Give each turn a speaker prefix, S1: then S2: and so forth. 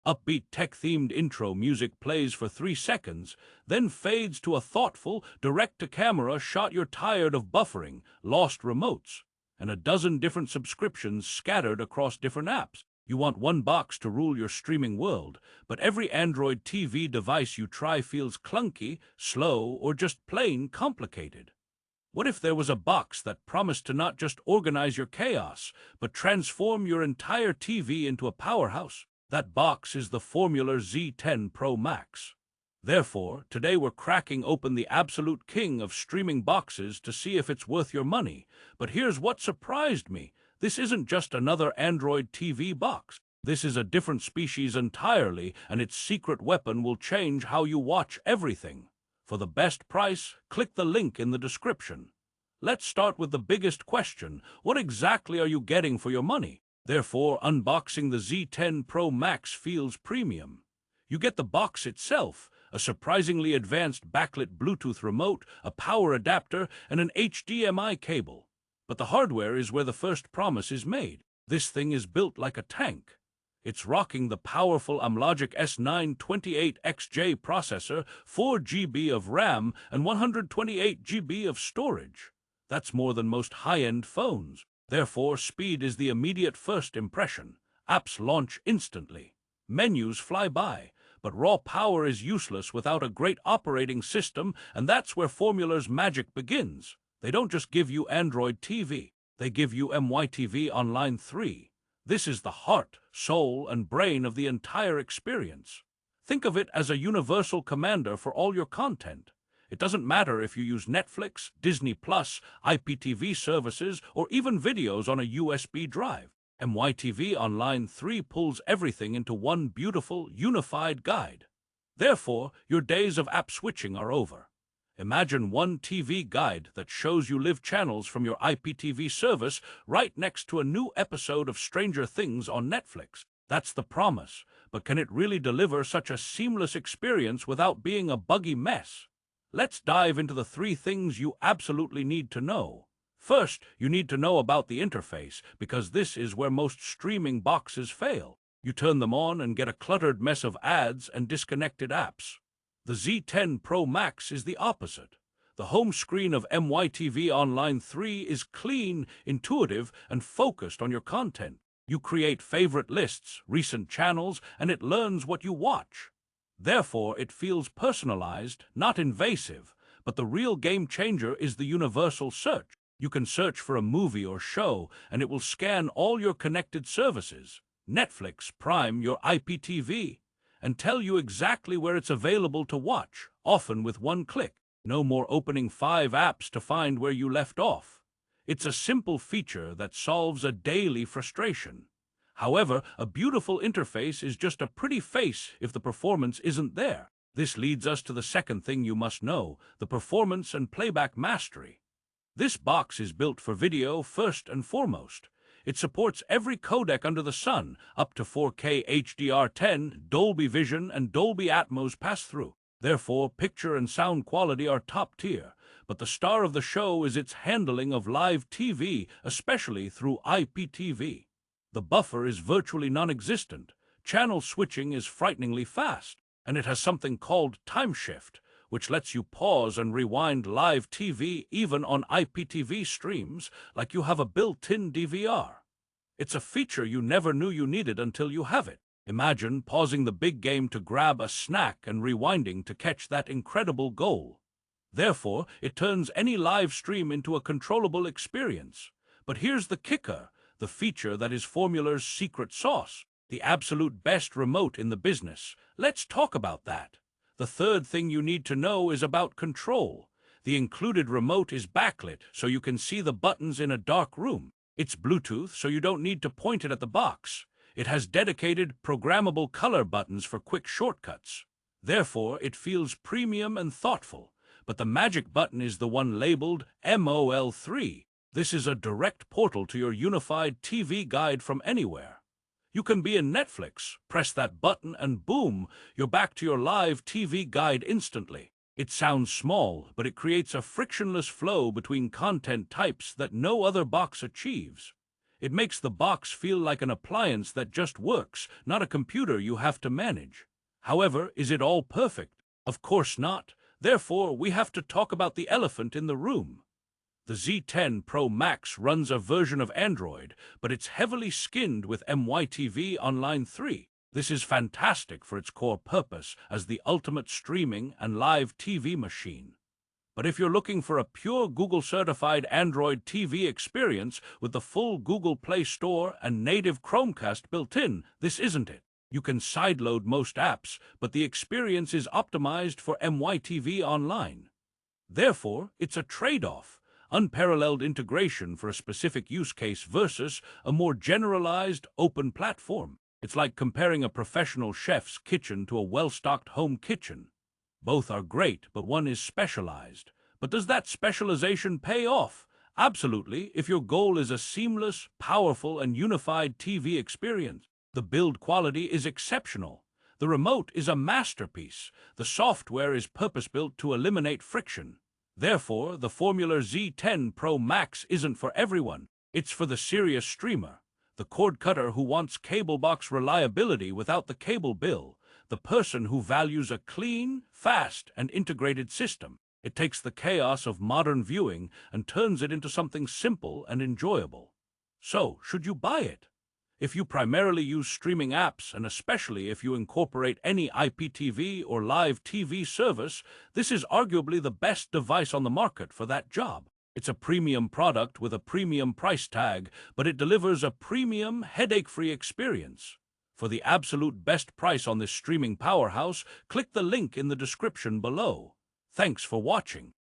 S1: Upbeat tech-themed intro music plays for 3 seconds, then fades to a thoughtful, direct-to-camera shot. You're tired of buffering, lost remotes, and a dozen different subscriptions scattered across different apps. You want one box to rule your streaming world, but every Android TV device you try feels clunky, slow, or just plain complicated. What if there was a box that promised to not just organize your chaos, but transform your entire TV into a powerhouse? That box is the Formuler Z10 Pro Max. Therefore, today we're cracking open the absolute king of streaming boxes to see if it's worth your money. But here's what surprised me. This isn't just another Android TV box. This is a different species entirely, and its secret weapon will change how you watch everything. For the best price, click the link in the description. Let's start with the biggest question. What exactly are you getting for your money? Therefore, unboxing the Z10 Pro Max feels premium. You get the box itself, a surprisingly advanced backlit Bluetooth remote, a power adapter, and an HDMI cable. But the hardware is where the first promise is made. This thing is built like a tank. It's rocking the powerful Amlogic S928XJ processor, 4 GB of RAM, and 128 GB of storage. That's more than most high-end phones. Therefore, speed is the immediate first impression. Apps launch instantly. Menus fly by. But raw power is useless without a great operating system, and that's where Formula's magic begins. They don't just give you Android TV. They give you MyTVOnline 3. This is the heart, soul, and brain of the entire experience. Think of it as a universal commander for all your content. It doesn't matter if you use Netflix, Disney+, IPTV services, or even videos on a USB drive. MyTVOnline 3 pulls everything into one beautiful, unified guide. Therefore, your days of app switching are over. Imagine one TV guide that shows you live channels from your IPTV service right next to a new episode of Stranger Things on Netflix. That's the promise, but can it really deliver such a seamless experience without being a buggy mess? Let's dive into the 3 things you absolutely need to know. First, you need to know about the interface, because this is where most streaming boxes fail. You turn them on and get a cluttered mess of ads and disconnected apps. The Z10 Pro Max is the opposite. The home screen of MyTVOnline 3 is clean, intuitive, and focused on your content. You create favorite lists, recent channels, and it learns what you watch. Therefore, it feels personalized, not invasive. But the real game changer is the universal search. You can search for a movie or show, and it will scan all your connected services, Netflix, Prime, your IPTV, and tell you exactly where it's available to watch, often with one click. No more opening 5 apps to find where you left off. It's a simple feature that solves a daily frustration. However, a beautiful interface is just a pretty face if the performance isn't there. This leads us to the second thing you must know, the performance and playback mastery. This box is built for video first and foremost. It supports every codec under the sun, up to 4K HDR10, Dolby Vision, and Dolby Atmos pass-through. Therefore, picture and sound quality are top tier. But the star of the show is its handling of live TV, especially through IPTV. The buffer is virtually non-existent. Channel switching is frighteningly fast, and it has something called time shift, which lets you pause and rewind live TV even on IPTV streams like you have a built-in DVR. It's a feature you never knew you needed until you have it. Imagine pausing the big game to grab a snack and rewinding to catch that incredible goal. Therefore, it turns any live stream into a controllable experience. But here's the kicker, the feature that is Formula's secret sauce, the absolute best remote in the business. Let's talk about that. The third thing you need to know is about control. The included remote is backlit, so you can see the buttons in a dark room. It's Bluetooth, so you don't need to point it at the box. It has dedicated, programmable color buttons for quick shortcuts. Therefore, it feels premium and thoughtful. But the magic button is the one labeled MOL3. This is a direct portal to your unified TV guide from anywhere. You can be in Netflix, press that button, and boom, you're back to your live TV guide instantly. It sounds small, but it creates a frictionless flow between content types that no other box achieves. It makes the box feel like an appliance that just works, not a computer you have to manage. However, is it all perfect? Of course not. Therefore, we have to talk about the elephant in the room. The Z10 Pro Max runs a version of Android, but it's heavily skinned with MyTVOnline 3. This is fantastic for its core purpose as the ultimate streaming and live TV machine. But if you're looking for a pure Google-certified Android TV experience with the full Google Play Store and native Chromecast built in, this isn't it. You can sideload most apps, but the experience is optimized for MyTVOnline. Therefore, it's a trade-off. Unparalleled integration for a specific use case versus a more generalized, open platform. It's like comparing a professional chef's kitchen to a well-stocked home kitchen. Both are great, but one is specialized. But does that specialization pay off? Absolutely, if your goal is a seamless, powerful, and unified TV experience. The build quality is exceptional. The remote is a masterpiece. The software is purpose-built to eliminate friction. Therefore, the Formuler Z10 Pro Max isn't for everyone. It's for the serious streamer, the cord cutter who wants cable box reliability without the cable bill, the person who values a clean, fast, and integrated system. It takes the chaos of modern viewing and turns it into something simple and enjoyable. So, should you buy it? If you primarily use streaming apps, and especially if you incorporate any IPTV or live TV service, this is arguably the best device on the market for that job. It's a premium product with a premium price tag, but it delivers a premium, headache-free experience. For the absolute best price on this streaming powerhouse, click the link in the description below. Thanks for watching.